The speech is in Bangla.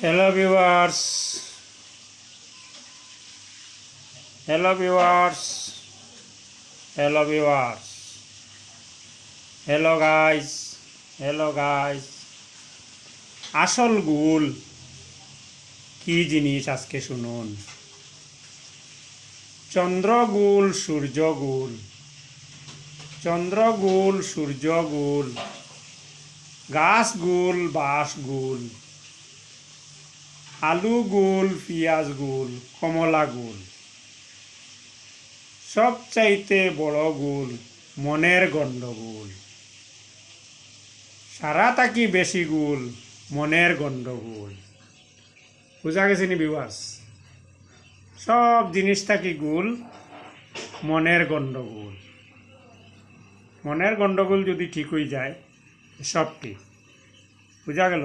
Hello viewers, hello viewers, hello viewers, hello guys, hello guys. আসল গুল কি জিনিস আজকে শুনুন। চন্দ্র গুল, সূর্য গুল, চন্দ্র গুল, সূর্য গুল, গাছ গুল, বাঁশ গুল, আলু গুল, পিঁয়াজ গুল, কমলা গুল, সবচাইতে বড় গুল মনের গণ্ডগোল। সারা থাকি বেশি গুল মনের গণ্ডগোল। বুঝা গেছে নি ভিউয়ার্স? সব জিনিস থাকি গুল মনের গণ্ডগোল। মনের গণ্ডগোল যদি ঠিক হয়ে যায় সব ঠিক। বুঝা গেল?